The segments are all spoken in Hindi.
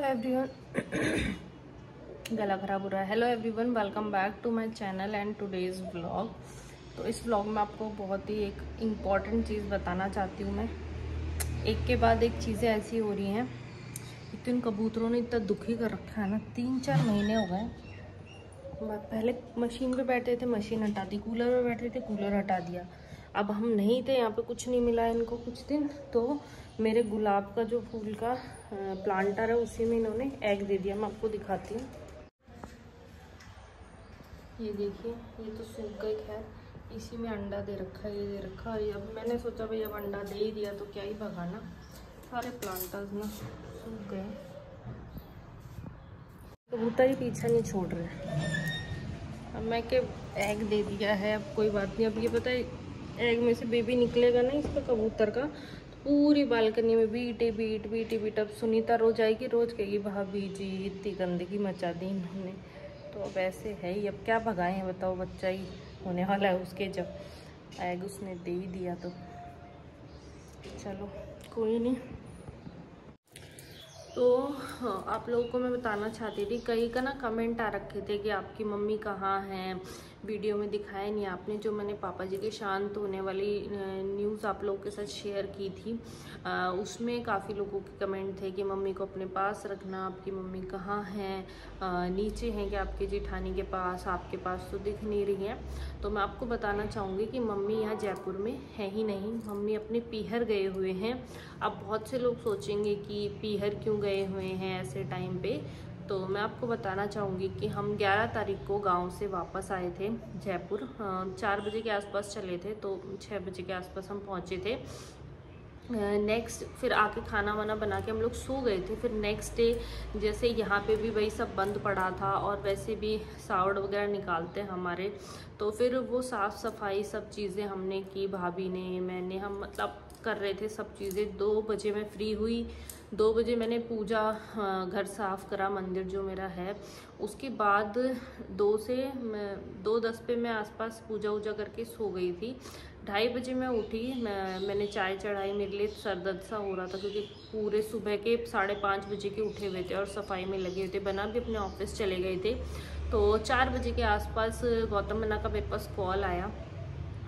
Hello everyone. गला खराब हो रहा है। Hello everyone, welcome back to my channel and today's vlog. तो इस व्लॉग में आपको बहुत ही एक इम्पॉर्टेंट चीज़ बताना चाहती हूँ मैं। एक के बाद एक चीज़ें ऐसी हो रही हैं। एक तो इन कबूतरों ने इतना दुखी कर रखा है ना, 3-4 महीने हो गए। पहले मशीन पे बैठे थे, मशीन हटा दी, कूलर पे बैठे थे, कूलर हटा दिया। अब हम नहीं थे यहाँ पे, कुछ नहीं मिला इनको कुछ दिन, तो मेरे गुलाब का जो फूल का प्लांटर है उसी में इन्होंने एग दे दिया। मैं आपको दिखाती हूँ, ये देखिए, ये तो सूख गई। खैर इसी में अंडा दे रखा है, ये दे रखा है। अब मैंने सोचा भाई अब अंडा दे ही दिया तो क्या ही भगाना, सारे प्लांटर्स ना सूख गए। कबूतर ही पीछा नहीं छोड़ रहे। अब मैं के एग दे दिया है, अब कोई बात नहीं। अब ये पता है एग में से बेबी निकलेगा ना इस पर कबूतर का, तो पूरी बालकनी में बीटे बीट बीटी बीट। अब सुनीता रोज आएगी, रोज कहेगी भाभी जी इतनी गंदगी मचा दी इन्होंने। तो अब ऐसे है ही, अब क्या भगाएं बताओ, बच्चा ही होने वाला है उसके, जब एग उसने दे ही दिया तो चलो कोई नहीं। तो हाँ, आप लोगों को मैं बताना चाहती थी, कई का ना कमेंट आ रखे थे कि आपकी मम्मी कहाँ हैं, वीडियो में दिखाया नहीं आपने। जो मैंने पापा जी के शांत होने वाली न्यूज़ आप लोगों के साथ शेयर की थी, उसमें काफ़ी लोगों के कमेंट थे कि मम्मी को अपने पास रखना, आपकी मम्मी कहाँ हैं, नीचे हैं कि आपके जेठानी के पास, आपके पास तो दिख नहीं रही है। तो मैं आपको बताना चाहूँगी कि मम्मी यहाँ जयपुर में है ही नहीं, मम्मी अपने पीहर गए हुए हैं। अब बहुत से लोग सोचेंगे कि पीहर क्यों गए हुए हैं ऐसे टाइम पे, तो मैं आपको बताना चाहूँगी कि हम 11 तारीख को गांव से वापस आए थे जयपुर। 4 बजे के आसपास चले थे, तो 6 बजे के आसपास हम पहुँचे थे। नेक्स्ट फिर आके खाना वाना बना के हम लोग सो गए थे। फिर नेक्स्ट डे जैसे यहाँ पे भी वही सब बंद पड़ा था, और वैसे भी सावड़ वगैरह निकालते हैं हमारे, तो फिर वो साफ़ सफाई सब चीज़ें हमने की, भाभी ने, मैंने, हम मतलब कर रहे थे सब चीज़ें। 2 बजे मैं फ्री हुई, 2 बजे मैंने पूजा, घर साफ़ करा, मंदिर जो मेरा है। उसके बाद 2:10 पे मैं आसपास पूजा वूजा करके सो गई थी। 2:30 बजे मैं उठी, मैंने चाय चढ़ाई। मेरे लिए सर दर्द सा हो रहा था क्योंकि पूरे सुबह के 5:30 बजे के उठे हुए थे और सफाई में लगे हुए थे। बना भी अपने ऑफिस चले गए थे। तो 4 बजे के आसपास गौतम बना का मेरे पास कॉल आया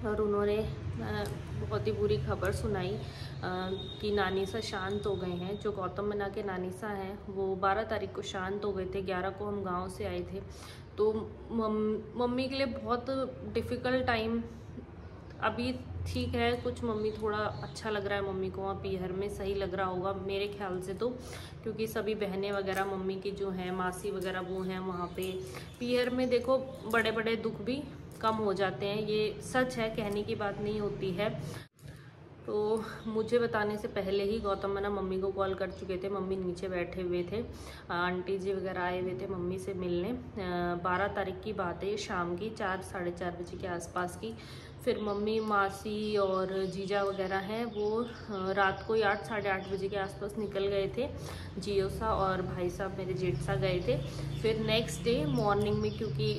और उन्होंने बहुत ही बुरी खबर सुनाई कि नानी सा शांत हो गए हैं। जो गौतम बना के नानी सा हैं वो 12 तारीख को शांत हो गए थे। 11 को हम गांव से आए थे। तो मम्मी के लिए बहुत डिफ़िकल्ट टाइम। अभी ठीक है, कुछ मम्मी थोड़ा अच्छा लग रहा है, मम्मी को वहाँ पीहर में सही लग रहा होगा मेरे ख्याल से, तो क्योंकि सभी बहनें वगैरह मम्मी की जो हैं, मासी वगैरह वो हैं वहाँ पे पीहर में। देखो बड़े बड़े दुख भी कम हो जाते हैं, ये सच है, कहने की बात नहीं होती है। तो मुझे बताने से पहले ही गौतम मना मम्मी को कॉल कर चुके थे। मम्मी नीचे बैठे हुए थे, आंटी जी वगैरह आए हुए थे मम्मी से मिलने। 12 तारीख की बात है, शाम की 4-4:30 बजे के आसपास की। फिर मम्मी, मासी और जीजा वगैरह हैं वो रात को 8-8:30 बजे के आसपास निकल गए थे। जियो सा और भाई साहब मेरे जेठ सा गए थे। फिर नेक्स्ट डे मॉर्निंग में, क्योंकि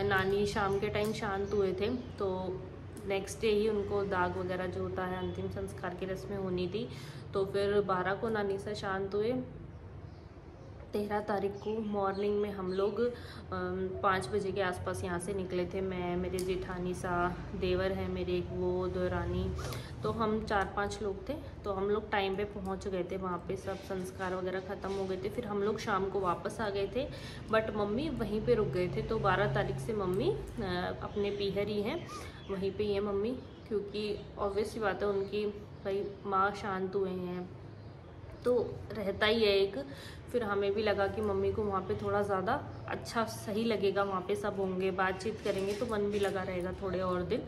नानी शाम के टाइम शांत हुए थे, तो नेक्स्ट डे ही उनको दाग वगैरह जो होता है अंतिम संस्कार की रस्में होनी थी। तो फिर 12 को नानी से शांत हुए। 13 तारीख को मॉर्निंग में हम लोग 5 बजे के आसपास यहाँ से निकले थे। मैं, मेरे जेठानी सा, देवर है मेरे एक, वो देवरानी, तो हम 4-5 लोग थे। तो हम लोग टाइम पे पहुँच गए थे वहाँ पे, सब संस्कार वगैरह ख़त्म हो गए थे। फिर हम लोग शाम को वापस आ गए थे, बट मम्मी वहीं पे रुक गए थे। तो 12 तारीख से मम्मी अपने पीहर ही हैं, वहीं पे ही है मम्मी, क्योंकि ऑब्वियस सी बात है उनकी भाई माँ शांत हुए हैं तो रहता ही है एक। फिर हमें भी लगा कि मम्मी को वहाँ पे थोड़ा ज़्यादा अच्छा सही लगेगा, वहाँ पे सब होंगे, बातचीत करेंगे तो मन भी लगा रहेगा थोड़े और दिन।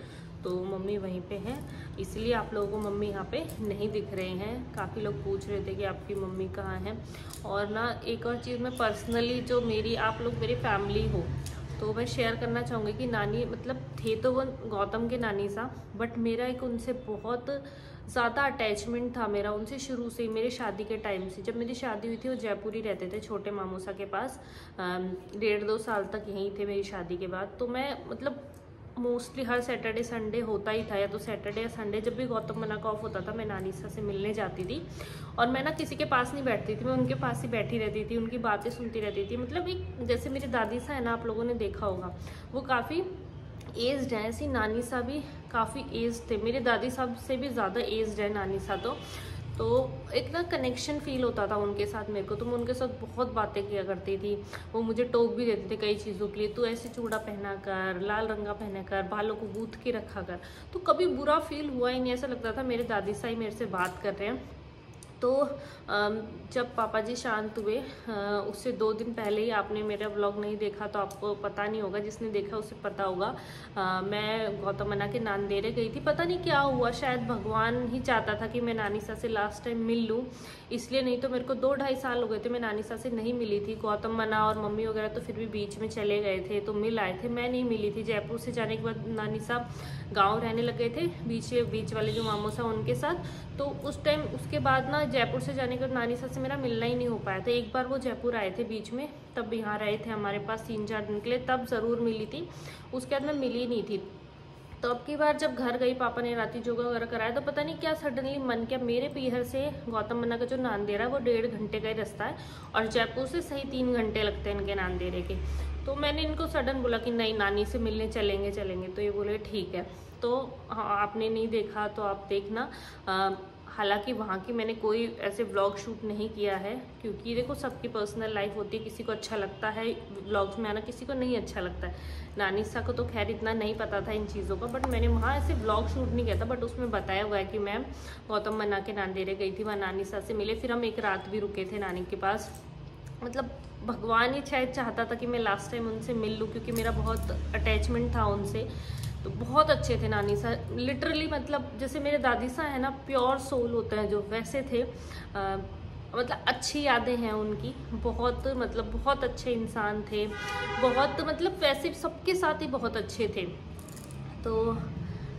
तो मम्मी वहीं पे हैं, इसलिए आप लोगों को मम्मी यहाँ पे नहीं दिख रहे हैं। काफ़ी लोग पूछ रहे थे कि आपकी मम्मी कहाँ हैं। और ना एक और चीज़, मैं पर्सनली जो मेरी, आप लोग मेरी फैमिली हो तो मैं शेयर करना चाहूँगी कि नानी मतलब थे तो वो गौतम के नानी सा, बट मेरा एक उनसे बहुत ज़्यादा अटैचमेंट था मेरा उनसे शुरू से ही, मेरी शादी के टाइम से। जब मेरी शादी हुई थी वो जयपुर ही रहते थे, छोटे मामूसा के पास। 1.5-2 साल तक यहीं थे मेरी शादी के बाद। तो मैं मतलब मोस्टली हर सैटरडे संडे होता ही था, या तो सैटरडे या संडे जब भी गौतम मना का ऑफ होता था मैं नानीसा से मिलने जाती थी। और मैं ना किसी के पास नहीं बैठती थी, मैं उनके पास ही बैठी रहती थी, उनकी बातें सुनती रहती थी। मतलब एक जैसे मेरी दादी सा है ना, आप लोगों ने देखा होगा, वो काफ़ी एज्ड है, ऐसी नानी सा भी काफ़ी एज्ड थे, मेरे दादी साहब से भी ज़्यादा एज्ड है नानी सा। तो एक ना कनेक्शन फील होता था उनके साथ मेरे को, तो मैं उनके साथ बहुत बातें किया करती थी। वो मुझे टोक भी देते थे कई चीज़ों के लिए, तो ऐसे चूड़ा पहना कर, लाल रंगा पहना कर, बालों को गूंथ के रखा कर, तो कभी बुरा फील हुआ ही नहीं। ऐसा लगता था मेरे दादी सा ही मेरे से बात कर रहे हैं। तो जब पापा जी शांत हुए उससे 2 दिन पहले ही, आपने मेरा व्लॉग नहीं देखा तो आपको पता नहीं होगा, जिसने देखा उसे पता होगा, मैं गौतम मना के नांदेरे गई थी। पता नहीं क्या हुआ, शायद भगवान ही चाहता था कि मैं नानीसा से लास्ट टाइम मिल लूँ, इसलिए। नहीं तो मेरे को 2-2.5 साल हो गए थे मैं नानीसा से नहीं मिली थी। गौतम मना और मम्मी वगैरह तो फिर भी बीच में चले गए थे तो मिल आए थे, मैं नहीं मिली थी। जयपुर से जाने के बाद नानीसा गाँव रहने लग गए थे बीच वाले जो मामू सा उनके साथ। तो उस टाइम उसके बाद ना जयपुर से जाने के बाद नानीसा से मेरा मिलना ही नहीं हो पाया था। एक बार वो जयपुर आए थे बीच में, तब यहाँ रहे थे हमारे पास 3-4 दिन के लिए, तब ज़रूर मिली थी, उसके बाद मैं मिली नहीं थी। तो अब की बार जब घर गई, पापा ने राती योगा वगैरह कराया, तो पता नहीं क्या सडनली मन किया, मेरे पीहर से गौतम मना का जो नांदेरा वो 1.5 घंटे का ही रास्ता है, और जयपुर से सही 3 घंटे लगते हैं इनके नांदेरे के। तो मैंने इनको सडन बोला कि नहीं, नानी से मिलने चलेंगे। तो ये बोले ठीक है। तो हाँ, आपने नहीं देखा तो आप देखना। हालांकि वहाँ की मैंने कोई ऐसे व्लॉग शूट नहीं किया है, क्योंकि देखो सबकी पर्सनल लाइफ होती है, किसी को अच्छा लगता है व्लॉग्स में आना, किसी को नहीं अच्छा लगता है। नानीसा को तो खैर इतना नहीं पता था इन चीज़ों का, बट मैंने वहाँ ऐसे व्लॉग शूट नहीं किया था, बट उसमें बताया हुआ है कि मैं गौतम मना के नांदेरे गई थी, वहाँ नानीसा से मिले, फिर हम एक रात भी रुके थे नानी के पास। मतलब भगवान ही शायद चाहता था कि मैं लास्ट टाइम उनसे मिल लूँ, क्योंकि मेरा बहुत अटैचमेंट था उनसे। तो बहुत अच्छे थे नानी सा, लिटरली मतलब जैसे मेरे दादी सा है ना, प्योर सोल होता है जो, वैसे थे। मतलब अच्छी यादें हैं उनकी, बहुत मतलब बहुत अच्छे इंसान थे, बहुत मतलब वैसे सबके साथ ही बहुत अच्छे थे। तो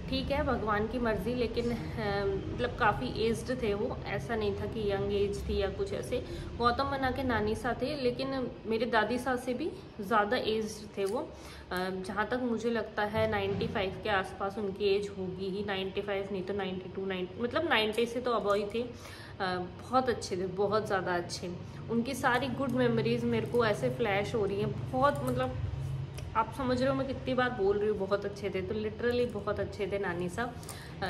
ठीक है, भगवान की मर्ज़ी, लेकिन मतलब काफ़ी एज्ड थे वो, ऐसा नहीं था कि यंग एज थी या कुछ ऐसे। गौतम मना के नानी सा थे, लेकिन मेरे दादी सा से भी ज़्यादा एज्ड थे वो। जहाँ तक मुझे लगता है 95 के आसपास उनकी एज होगी ही, 95 नहीं तो 92, मतलब 90 से तो अबव ही थे। बहुत अच्छे थे, बहुत ज़्यादा अच्छे। उनकी सारी गुड मेमोरीज़ मेरे को ऐसे फ्लैश हो रही हैं, बहुत मतलब आप समझ रहे हो मैं कितनी बार बोल रही हूँ, बहुत अच्छे थे। तो लिटरली बहुत अच्छे थे नानी साहब,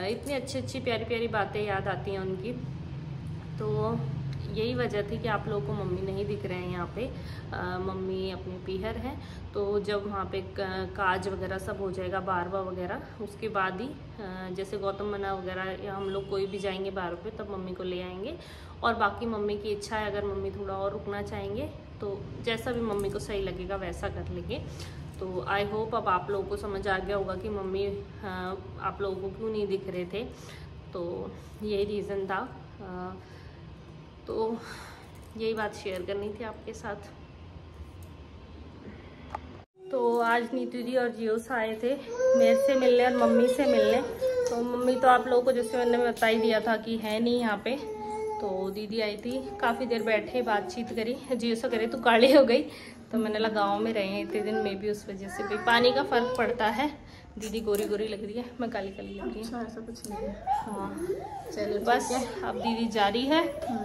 इतनी अच्छी प्यारी प्यारी बातें याद आती हैं उनकी। तो यही वजह थी कि आप लोगों को मम्मी नहीं दिख रहे हैं यहाँ पे, मम्मी अपने पीहर हैं। तो जब वहाँ पे काज वगैरह सब हो जाएगा, बारवा वगैरह, उसके बाद ही जैसे गौतम मना वगैरह या हम लोग कोई भी जाएंगे बारों पे, तब मम्मी को ले आएंगे। और बाकी मम्मी की इच्छा है, अगर मम्मी थोड़ा और रुकना चाहेंगे तो जैसा भी मम्मी को सही लगेगा वैसा कर लेंगे। तो आई होप अब आप लोगों को समझ आ गया होगा कि मम्मी आप लोगों को क्यों नहीं दिख रहे थे। तो यही रीज़न था। तो यही बात शेयर करनी थी आपके साथ। तो आज नीतू दी और जियो आए थे मेरे से मिलने और मम्मी से मिलने। तो मम्मी तो आप लोगों को जैसे मैंने बता ही दिया था कि है नहीं यहाँ पे। तो दीदी आई थी, काफ़ी देर बैठे बातचीत करी, जियो से करे तो काली हो गई। तो मैंने लगा गाँव में रहे हैं इतने दिन में भी, उस वजह से भी पानी का फ़र्क पड़ता है। दीदी गोरी गोरी लग रही है, मैं काली काली लग रही हूँ। ऐसा कुछ नहीं है। हाँ चलो बस अब दीदी जा रही है,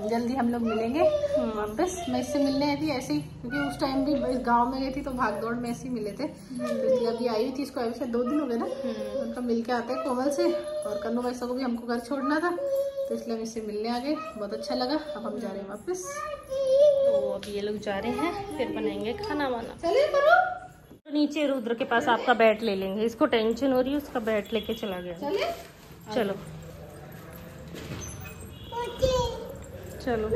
जल्दी हम लोग मिलेंगे वापस। मैं इससे मिलने आई थी ऐसे ही, क्योंकि उस टाइम भी गांव में गई थी तो भाग दौड़ में ऐसे ही मिले थे। तो इसलिए अभी आई हुई थी, इसको अभी से 2 दिन हो गए ना। उनका मिल के आते हैं कोमल से, और कन्नू वैसा को भी हमको घर छोड़ना था, तो इसलिए हम इससे मिलने आ गए। बहुत अच्छा लगा। अब हम जा रहे हैं वापस। तो अभी ये लोग जा रहे हैं, फिर बनाएंगे खाना वाना। चलिए करो। तो नीचे रुद्र के पास आपका बैट ले लेंगे, इसको टेंशन हो रही है, उसका बैट लेके चला गया। चलो चलो।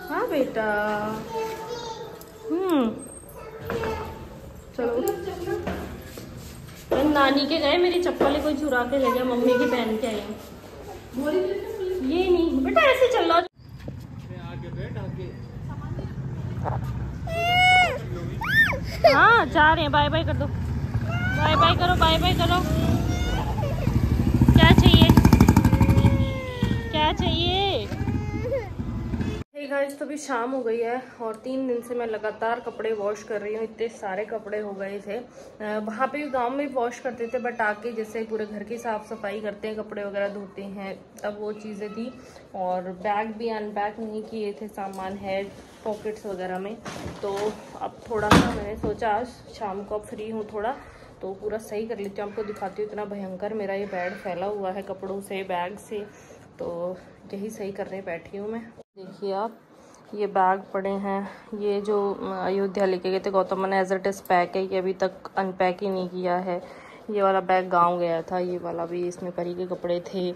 हाँ बेटा। चलो। नानी के गए, मेरी चप्पल कोई चुरा के ले गया, मम्मी की पहन के आई हूँ। ये नहीं बेटा, ऐसे चल रहा। हाँ जा रहे हैं, बाय बाय कर दो, बाय बाय करो, बाय बाय करो। क्या चाहिए, क्या चाहिए? हे गाइस तो अभी शाम हो गई है और 3 दिन से मैं लगातार कपड़े वॉश कर रही हूँ। इतने सारे कपड़े हो गए थे। वहाँ पे गांव में वॉश करते थे, बट आके जैसे पूरे घर की साफ सफाई करते हैं, कपड़े वगैरह धोते हैं, तब वो चीज़ें थी। और बैग भी अनपैक नहीं किए थे, सामान है पॉकेट्स वगैरह में। तो अब थोड़ा सा मैंने सोचा आज शाम को अब फ्री हूँ थोड़ा, तो पूरा सही कर लेती हूँ। आपको दिखाती हूँ, इतना भयंकर मेरा ये बेड फैला हुआ है कपड़ों से, बैग से। तो यही सही करने बैठी हूँ मैं। देखिए आप, ये बैग पड़े हैं, ये जो अयोध्या लेके गए थे गौतम ने एज इट इज़ पैक है, ये अभी तक अनपैक ही नहीं किया है। ये वाला बैग गांव गया था, ये वाला भी, इसमें परी के कपड़े थे।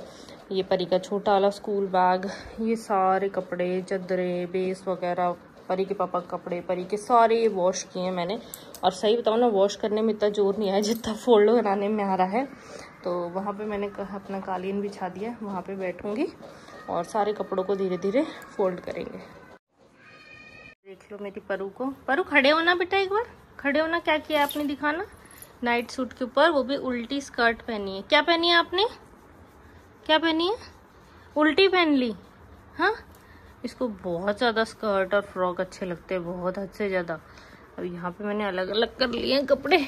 ये परी का छोटा वाला स्कूल बैग, ये सारे कपड़े, चादरें, बेस वगैरह, परी के पापा के कपड़े, परी के सारे ये वॉश किए हैं मैंने। और सही बताऊँ ना, वॉश करने में इतना जोर नहीं आया जितना फोल्ड बनाने में आ रहा है। तो वहाँ पे मैंने कहा अपना कालीन बिछा दिया, वहाँ पे बैठूँगी और सारे कपड़ों को धीरे धीरे फोल्ड करेंगे। देख लो मेरी परू को। परू खड़े होना बेटा, एक बार खड़े होना। क्या किया आपने, दिखाना। नाइट सूट के ऊपर वो भी उल्टी स्कर्ट पहनी है। क्या पहनी है आपने, क्या पहनी है? उल्टी पहन ली। हाँ, इसको बहुत ज़्यादा स्कर्ट और फ्रॉक अच्छे लगते हैं, बहुत हद से ज़्यादा। अब यहाँ पे मैंने अलग अलग कर लिए हैं कपड़े।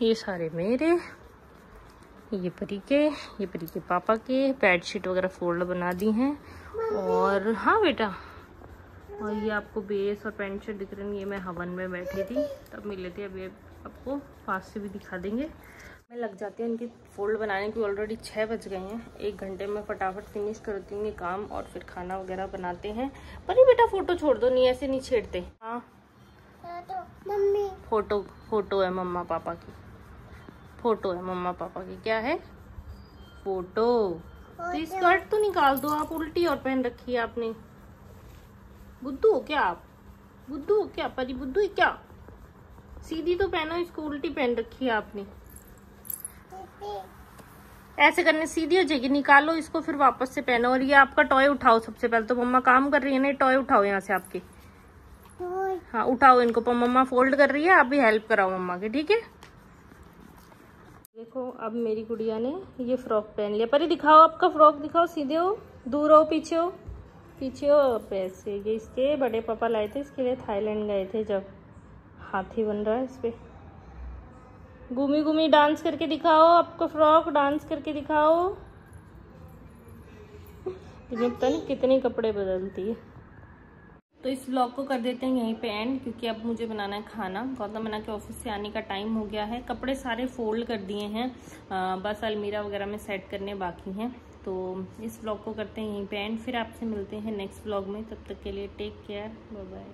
ये सारे मेरे, ये परी के पापा के। बेडशीट वगैरह फोल्ड बना दी हैं। और हाँ बेटा, और ये आपको बेस और पैंट शर्ट दिख रही है, ये मैं हवन में बैठी थी तब मिले थे। अभी आपको पास से भी दिखा देंगे। मैं लग जाती हूँ इनकी फोल्ड बनाने की। ऑलरेडी 6 बज गए हैं। 1 घंटे में फटाफट फिनिश करती हूँ ये काम और फिर खाना वगैरह बनाते हैं। पर बेटा फोटो छोड़ दो, नहीं ऐसे नहीं छेड़ते। हाँ मम्मी, फोटो है मम्मा पापा की, फोटो है मम्मा पापा की। क्या है? फोटो। तो स्कर्ट तो निकाल दो आप, उल्टी और पहन रखी है आपने। बुद्धू हो क्या आप? बुद्धू हो क्या? परी बुद्धू है क्या? सीधी तो पहनो, इसको उल्टी पहन रखी है आपने। ऐसे करने सीधी हो जाएगी। निकालो इसको, फिर वापस से पहनो। और ये आपका टॉय उठाओ। सबसे पहले तो मम्मा काम कर रही है ना, टॉय उठाओ यहाँ से आपके। हाँ उठाओ इनको, मम्मा फोल्ड कर रही है, आप भी हेल्प कराओ मम्मा के, ठीक है। देखो अब मेरी गुड़िया ने ये फ्रॉक पहन लिया। परी दिखाओ, आपका फ्रॉक दिखाओ। सीधे हो, दूर हो, पीछे हो, पीछे हो। पैसे ये इसके बड़े पापा लाए थे, इसके लिए थाईलैंड गए थे, जब हाथी बन रहा है इस पे। घूमी घूमी डांस करके दिखाओ, आपका फ्रॉक डांस करके दिखाओ। इन्हें पता नहीं कितने कपड़े बदलती है। तो इस व्लॉग को कर देते हैं यहीं पे एंड, क्योंकि अब मुझे बनाना है खाना। गौतम मना के ऑफिस से आने का टाइम हो गया है। कपड़े सारे फोल्ड कर दिए हैं, बस अलमीरा वगैरह में सेट करने बाकी हैं। तो इस व्लॉग को करते हैं यहीं पे एंड, फिर आपसे मिलते हैं नेक्स्ट व्लॉग में। तब तक के लिए टेक केयर, बाय बाय।